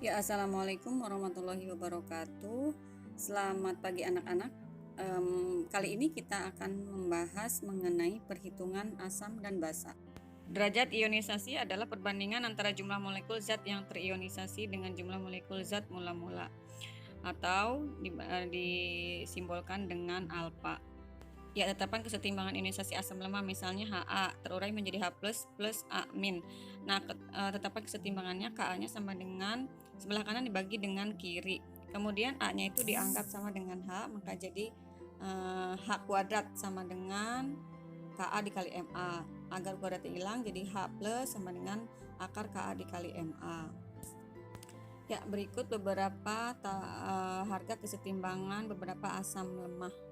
Ya, assalamualaikum warahmatullahi wabarakatuh. Selamat pagi anak-anak. Kali ini kita akan membahas mengenai perhitungan asam dan basa. Derajat ionisasi adalah perbandingan antara jumlah molekul zat yang terionisasi dengan jumlah molekul zat mula-mula, atau disimbolkan dengan alfa. Ya, tetapan kesetimbangan ionisasi asam lemah misalnya Ha terurai menjadi H+ plus A-. Nah, tetapan kesetimbangannya Ka-nya sama dengan sebelah kanan dibagi dengan kiri. Kemudian A-nya itu dianggap sama dengan H, maka jadi H kuadrat sama dengan Ka dikali Ma. Agar kuadratnya hilang jadi H plus sama dengan akar Ka dikali Ma. Ya, berikut beberapa harga kesetimbangan beberapa asam lemah.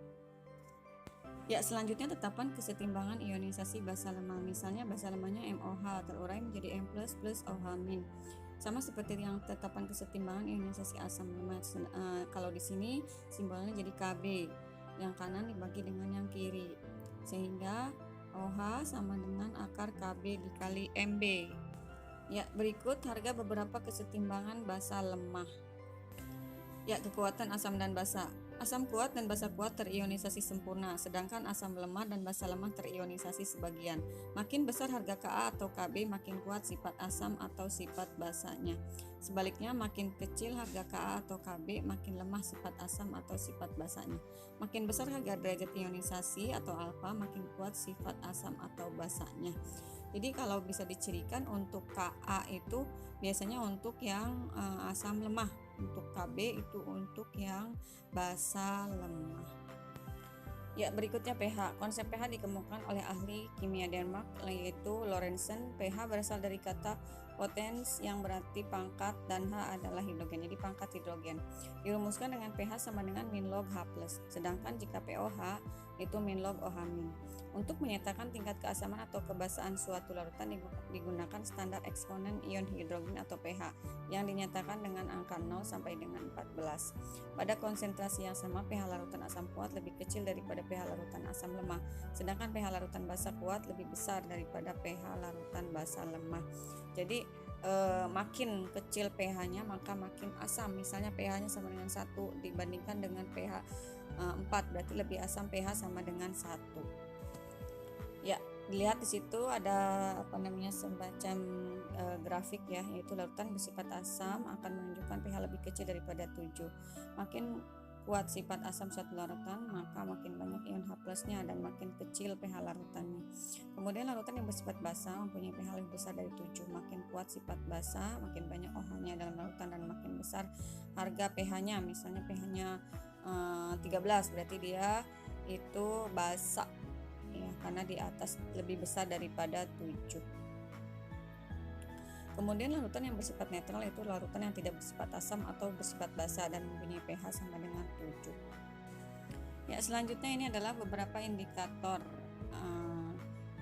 Ya, selanjutnya tetapan kesetimbangan ionisasi basa lemah. Misalnya basa lemahnya MOH terurai menjadi M+ plus OH-. Sama seperti yang tetapan kesetimbangan ionisasi asam lemah. Kalau di sini simbolnya jadi Kb. Yang kanan dibagi dengan yang kiri. Sehingga OH sama dengan akar Kb dikali Mb. Ya, berikut harga beberapa kesetimbangan basa lemah. Ya, kekuatan asam dan basa. Asam kuat dan basa kuat terionisasi sempurna, sedangkan asam lemah dan basa lemah terionisasi sebagian. Makin besar harga Ka atau Kb, makin kuat sifat asam atau sifat basanya. Sebaliknya, makin kecil harga Ka atau Kb, makin lemah sifat asam atau sifat basanya. Makin besar harga derajat ionisasi atau alfa, makin kuat sifat asam atau basanya. Jadi kalau bisa dicirikan untuk Ka itu biasanya untuk yang asam lemah, untuk Kb itu untuk yang basa lemah. Ya, berikutnya pH. Konsep pH dikemukakan oleh ahli kimia Denmark yaitu Lorentzen. pH berasal dari kata potens yang berarti pangkat dan H adalah hidrogen. Jadi pangkat hidrogen. Dirumuskan dengan pH sama dengan min log H+. Sedangkan jika pOH itu min log OH-. Untuk menyatakan tingkat keasaman atau kebasaan suatu larutan digunakan standar eksponen ion hidrogen atau pH yang dinyatakan dengan angka 0 sampai dengan 14. Pada konsentrasi yang sama, pH larutan asam kuat lebih kecil daripada pH larutan asam lemah, sedangkan pH larutan basa kuat lebih besar daripada pH larutan basa lemah. Jadi makin kecil pH-nya maka makin asam. Misalnya pH-nya sama dengan 1 dibandingkan dengan pH 4, berarti lebih asam pH sama dengan 1. Ya, dilihat di situ ada semacam grafik ya, yaitu larutan bersifat asam akan menunjukkan pH lebih kecil daripada 7. Makin kuat sifat asam suatu larutan, maka makin banyak ion H+-nya dan makin kecil pH larutannya. Kemudian larutan yang bersifat basa mempunyai pH lebih besar dari 7. Makin kuat sifat basa, makin banyak OH-nya dalam larutan dan makin besar harga pH-nya. Misalnya pH-nya 13, berarti dia itu basa. Ya, karena di atas lebih besar daripada 7. Kemudian larutan yang bersifat netral itu larutan yang tidak bersifat asam atau bersifat basa dan mempunyai pH sama dengan 7. Ya, selanjutnya ini adalah beberapa indikator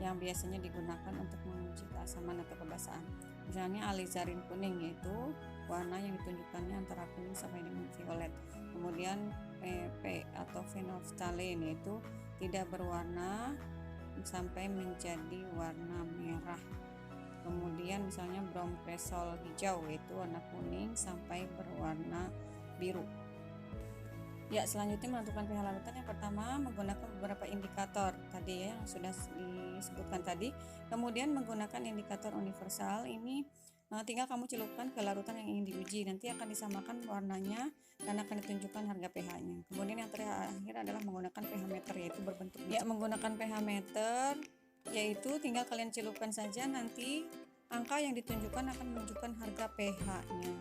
yang biasanya digunakan untuk menguji keasaman atau kebasaan. Misalnya alizarin kuning, yaitu warna yang ditunjukkannya antara kuning sampai dengan violet. Kemudian PP atau phenolphthalein, yaitu tidak berwarna sampai menjadi warna merah. Kemudian misalnya brompresol hijau, yaitu warna kuning sampai berwarna biru. Ya, selanjutnya menentukan pH larutan. Yang pertama menggunakan beberapa indikator tadi ya yang sudah disebutkan tadi. Kemudian menggunakan indikator universal ini tinggal kamu celupkan ke larutan yang ingin diuji. Nanti akan disamakan warnanya dan akan ditunjukkan harga pH-nya. Kemudian yang terakhir adalah menggunakan pH meter, yaitu berbentuk ya, menggunakan pH meter yaitu tinggal kalian celupkan saja, nanti angka yang ditunjukkan akan menunjukkan harga pH-nya.